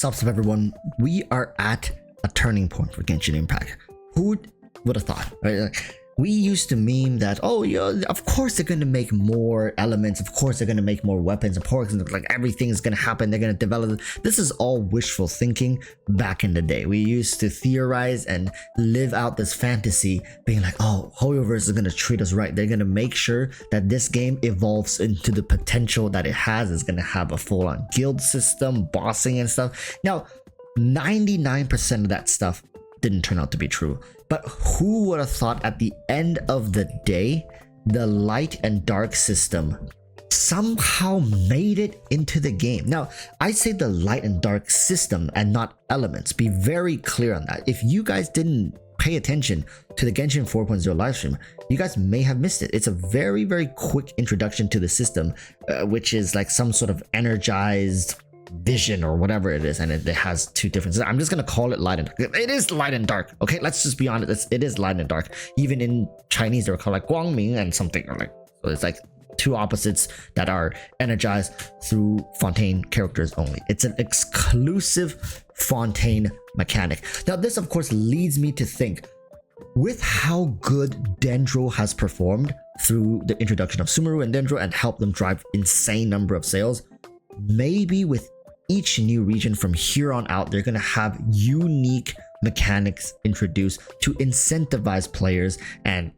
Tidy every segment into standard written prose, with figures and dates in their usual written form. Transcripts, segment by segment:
Sup everyone, we are at a turning point for Genshin Impact. Who would have thought, right? Like, we used to meme that, oh yeah, of course they're gonna make more elements, of course they're gonna make more weapons, of course like everything is gonna happen, they're gonna develop. This is all wishful thinking back in the day. We used to theorize and live out this fantasy being like, oh, Ousiaverse is gonna treat us right, they're gonna make sure that this game evolves into the potential that it has. It's gonna have a full-on guild system, bossing and stuff. Now 99% of that stuff didn't turn out to be true, but who would have thought at the end of the day the light and dark system somehow made it into the game. Now I say the light and dark system and not elements. Be very clear on that. If you guys didn't pay attention to the Genshin 4.0 livestream, you guys may have missed it. It's a very quick introduction to the system, which is like some sort of energized vision or whatever it is, and it has two differences. I'm just gonna call it light and dark. It is light and dark, okay? Let's just be honest, it is light and dark. Even in Chinese they're called like Guangming and something, or like, so it's like two opposites that are energized through Fontaine characters only. It's an exclusive Fontaine mechanic. Now this of course leads me to think, with how good Dendro has performed through the introduction of Sumeru and Dendro and helped them drive insane number of sales, maybe with each new region from here on out, they're going to have unique mechanics introduced to incentivize players and,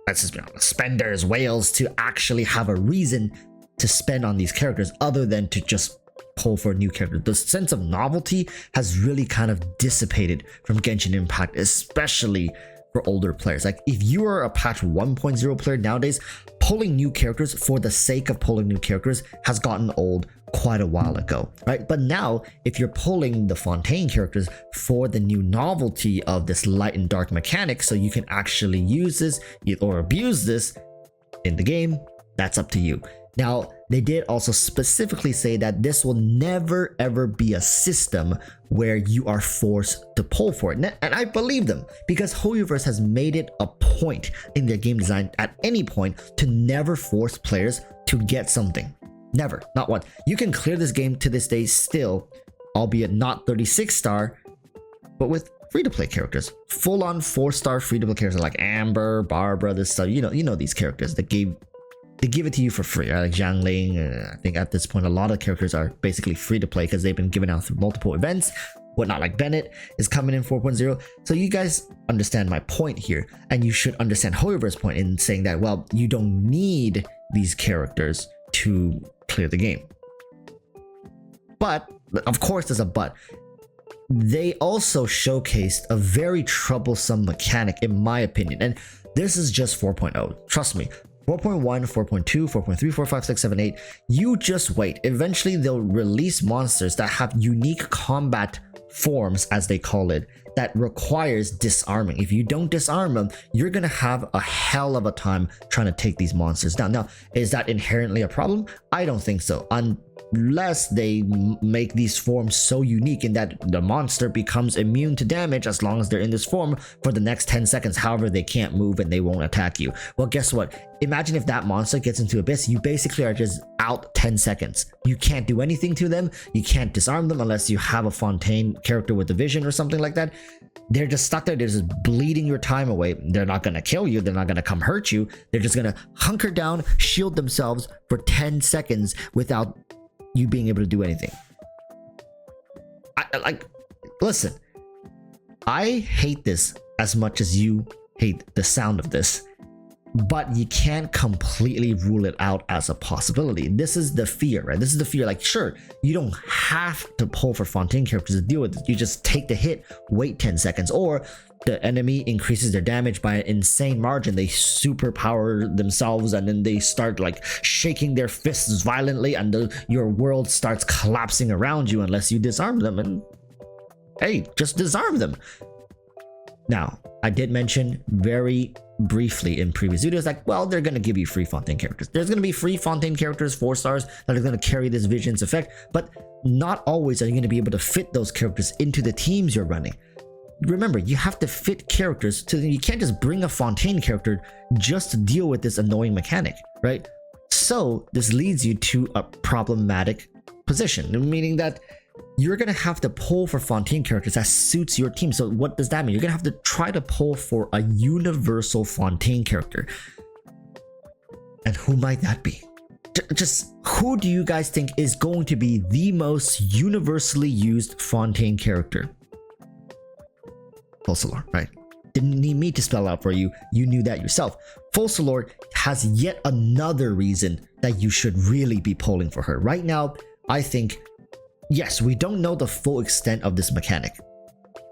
let's just be honest, spenders, whales, to actually have a reason to spend on these characters other than to just pull for a new character. The sense of novelty has really kind of dissipated from Genshin Impact, especially for older players. Like if you are a patch 1.0 player nowadays, pulling new characters for the sake of pulling new characters has gotten old quite a while ago, right? But now if you're pulling the Fontaine characters for the new novelty of this light and dark mechanic, so you can actually use this or abuse this in the game, that's up to you. Now they did also specifically say that this will never ever be a system where you are forced to pull for it, and I believe them, because Ousiaverse has made it a point in their game design at any point to never force players to get something. Never, not once. You can clear this game to this day still, albeit not 36 star, but with free-to-play characters, full-on 4-star free-to-play characters like Amber, Barbara, this stuff. You know these characters that they give it to you for free, right? Like Zhangling. I think at this point a lot of characters are basically free to play because they've been given out through multiple events. Whatnot, like Bennett is coming in 4.0. So you guys understand my point here, and you should understand Ousiaverse's point in saying that, well, you don't need these characters to clear the game. But of course there's a but. They also showcased a very troublesome mechanic in my opinion, and this is just 4.0. Trust me. 4.1, 4.2, 4.3, 4, 5, 6, 7, 8. You just wait. Eventually they'll release monsters that have unique combat forms, as they call it, that requires disarming. If you don't disarm them, you're gonna have a hell of a time trying to take these monsters down. Now, is that inherently a problem? I don't think so, unless they make these forms so unique in that the monster becomes immune to damage as long as they're in this form for the next 10 seconds. However, they can't move and they won't attack you. Well, guess what? Imagine if that monster gets into Abyss, you basically are just out 10 seconds. You can't do anything to them. You can't disarm them unless you have a Fontaine character with a vision or something like that. They're just stuck there. They're just bleeding your time away. They're not going to kill you. They're not going to come hurt you. They're just going to hunker down, shield themselves for 10 seconds without you being able to do anything. Listen, I hate this as much as you hate the sound of this, but you can't completely rule it out as a possibility. This is the fear, right? This is the fear. Like, sure, you don't have to pull for Fontaine characters to deal with it. You just take the hit, wait 10 seconds, or the enemy increases their damage by an insane margin. They superpower themselves and then they start like shaking their fists violently, and your world starts collapsing around you unless you disarm them. And hey, just disarm them. Now, I did mention very briefly in previous videos, like, well, they're going to give you free Fontaine characters. There's going to be free Fontaine characters, 4 stars, that are going to carry this Vision's effect, but not always are you going to be able to fit those characters into the teams you're running. Remember, you have to fit characters to them. You can't just bring a Fontaine character just to deal with this annoying mechanic, right? So this leads you to a problematic position, meaning that you're gonna have to pull for Fontaine characters that suits your team. So what does that mean? You're gonna have to try to pull for a universal Fontaine character. And who might that be? Just who do you guys think is going to be the most universally used Fontaine character? Focalors, right? Didn't need me to spell out for you. You knew that yourself. Focalors has yet another reason that you should really be pulling for her. Right now, I think, yes, we don't know the full extent of this mechanic.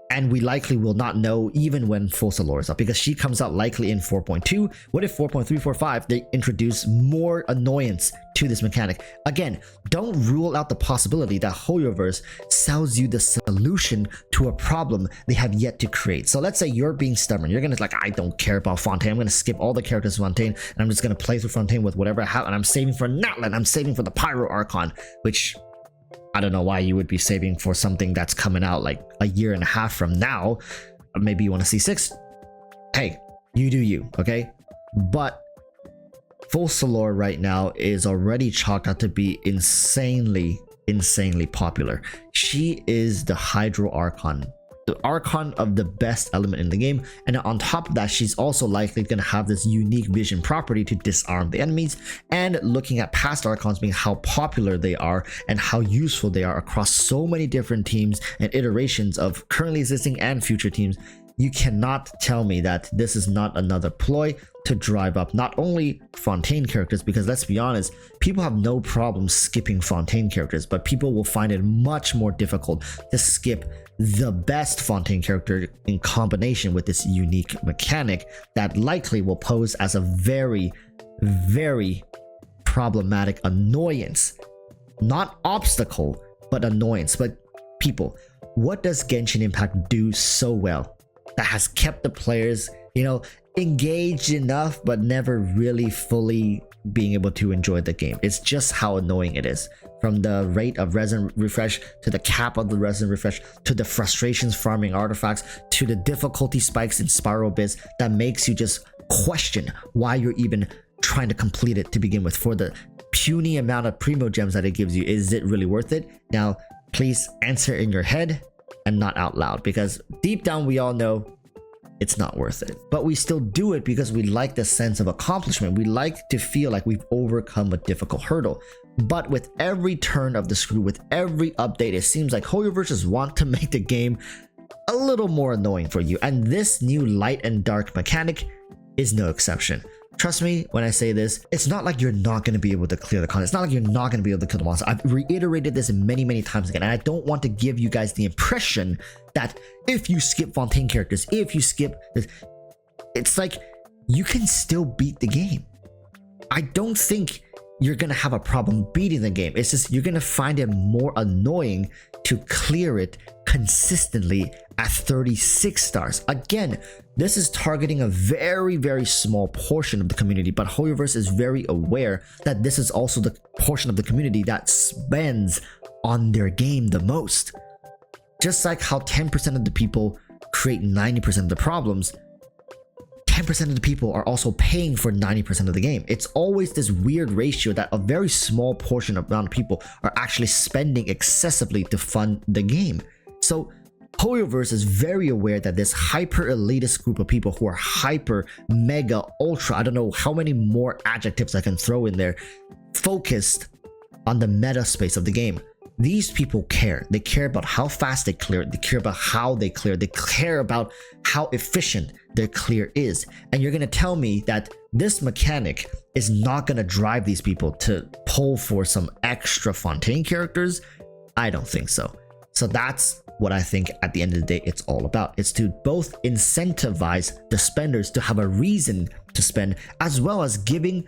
And we likely will not know even when Focalors is up, because she comes out likely in 4.2. What if 4.345 they introduce more annoyance to this mechanic? Again, don't rule out the possibility that HoYoverse sells you the solution to a problem they have yet to create. So let's say you're being stubborn. You're gonna like, I don't care about Fontaine. I'm gonna skip all the characters of Fontaine and I'm just gonna play through Fontaine with whatever I have, and I'm saving for Natlan. I'm saving for the Pyro Archon, which I don't know why you would be saving for something that's coming out like a year and a half from now. Maybe you want to see 6. Hey, you do you, okay? But Focalors right now is already chalked out to be insanely popular. She is the Hydro Archon, the Archon of the best element in the game, and on top of that, she's also likely going to have this unique vision property to disarm the enemies. And looking at past Archons, being how popular they are and how useful they are across so many different teams and iterations of currently existing and future teams, you cannot tell me that this is not another ploy to drive up not only Fontaine characters, because let's be honest, people have no problem skipping Fontaine characters, but people will find it much more difficult to skip the best Fontaine character in combination with this unique mechanic that likely will pose as a very problematic annoyance. Not obstacle, but annoyance. But people, what does Genshin Impact do so well that has kept the players, you know, engaged enough but never really fully being able to enjoy the game? It's just how annoying it is. From the rate of resin refresh to the cap of the resin refresh to the frustrations farming artifacts to the difficulty spikes in spiral bits that makes you just question why you're even trying to complete it to begin with. For the puny amount of primo gems that it gives you, is it really worth it? Now please answer in your head and not out loud, because deep down we all know it's not worth it, but we still do it because we like the sense of accomplishment. We like to feel like we've overcome a difficult hurdle. But with every turn of the screw, with every update, it seems like HoYoverse want to make the game a little more annoying for you, and this new light and dark mechanic is no exception. Trust me when I say this, it's not like you're not going to be able to clear the content. It's not like you're not going to be able to kill the monster. I've reiterated this many times again, and I don't want to give you guys the impression that if you skip Fontaine characters, if you skip this, it's like you can still beat the game. I don't think you're going to have a problem beating the game. It's just you're going to find it more annoying to clear it consistently at 36 stars. Again, this is targeting a very small portion of the community, but HoYoverse is very aware that this is also the portion of the community that spends on their game the most. Just like how 10% of the people create 90% of the problems, 10% of the people are also paying for 90% of the game. It's always this weird ratio that a very small portion of amount of people are actually spending excessively to fund the game. So HoYoverse is very aware that this hyper elitist group of people who are hyper, mega, ultra, I don't know how many more adjectives I can throw in there, focused on the meta space of the game. These people care. They care about how fast they clear it. They care about how they clear it. They care about how efficient their clear is. And you're going to tell me that this mechanic is not going to drive these people to pull for some extra Fontaine characters? I don't think so. So that's what I think at the end of the day it's all about. It's to both incentivize the spenders to have a reason to spend, as well as giving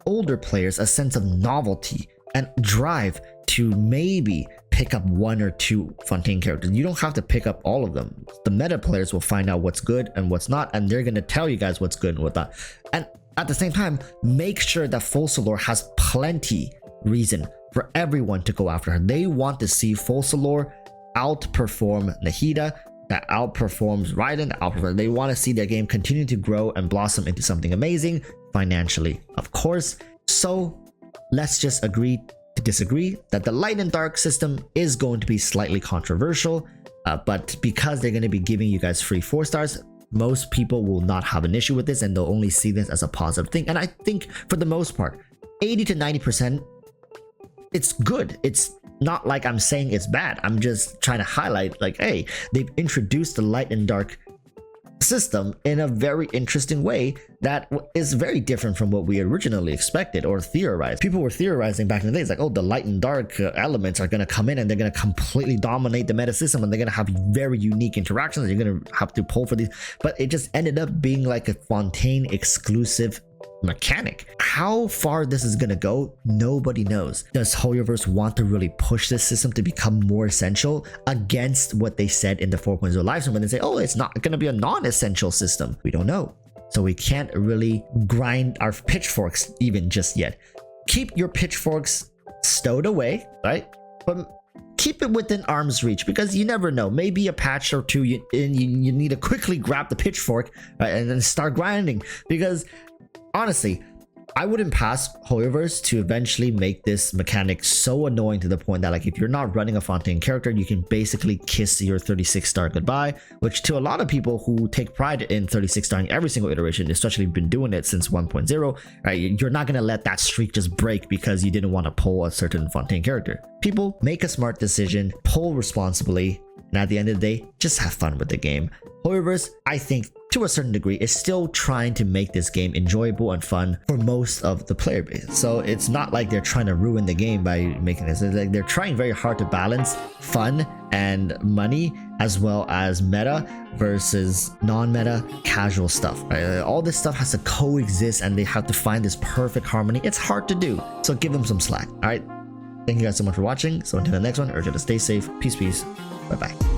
older players a sense of novelty and drive to maybe pick up 1 or 2 Fontaine characters. You don't have to pick up all of them. The meta players will find out what's good and what's not, and they're going to tell you guys what's good and what's not. And at the same time, make sure that Focalors has plenty reason for everyone to go after her. They want to see Focalors outperform Nahida, that outperforms Raiden, They want to see their game continue to grow and blossom into something amazing financially, of course. So let's just agree to disagree that the light and dark system is going to be slightly controversial, but because they're going to be giving you guys free 4 stars, most people will not have an issue with this and they'll only see this as a positive thing. And I think for the most part, 80 to 90%, it's good. It's not like I'm saying it's bad. I'm just trying to highlight like, hey, they've introduced the light and dark system in a very interesting way that is very different from what we originally expected or theorized. People were theorizing back in the days like, oh, the light and dark elements are going to come in and they're going to completely dominate the meta system and they're going to have very unique interactions. You're going to have to pull for these, but it just ended up being like a Fontaine exclusive mechanic. How far this is gonna go, nobody knows. Does Hoyoverse want to really push this system to become more essential against what they said in the 4.0 live stream when they say, oh, it's not gonna be a non-essential system? We don't know. So we can't really grind our pitchforks even just yet. Keep your pitchforks stowed away, right? But keep it within arm's reach, because you never know. Maybe a patch or two, you need to quickly grab the pitchfork, right, and then start grinding. Because honestly, I wouldn't pass Hoyoverse to eventually make this mechanic so annoying to the point that like if you're not running a Fontaine character, you can basically kiss your 36 star goodbye, which to a lot of people who take pride in 36 starring every single iteration, especially been doing it since 1.0, right? You're not going to let that streak just break because you didn't want to pull a certain Fontaine character. People, make a smart decision, pull responsibly, and at the end of the day, just have fun with the game. Hoyoverse, I think, to a certain degree, is still trying to make this game enjoyable and fun for most of the player base. So it's not like they're trying to ruin the game by making this. It's like they're trying very hard to balance fun and money, as well as meta versus non-meta casual stuff. Right? All this stuff has to coexist and they have to find this perfect harmony. It's hard to do, so give them some slack. All right, thank you guys so much for watching. So until the next one, urge you to stay safe. Peace, bye bye.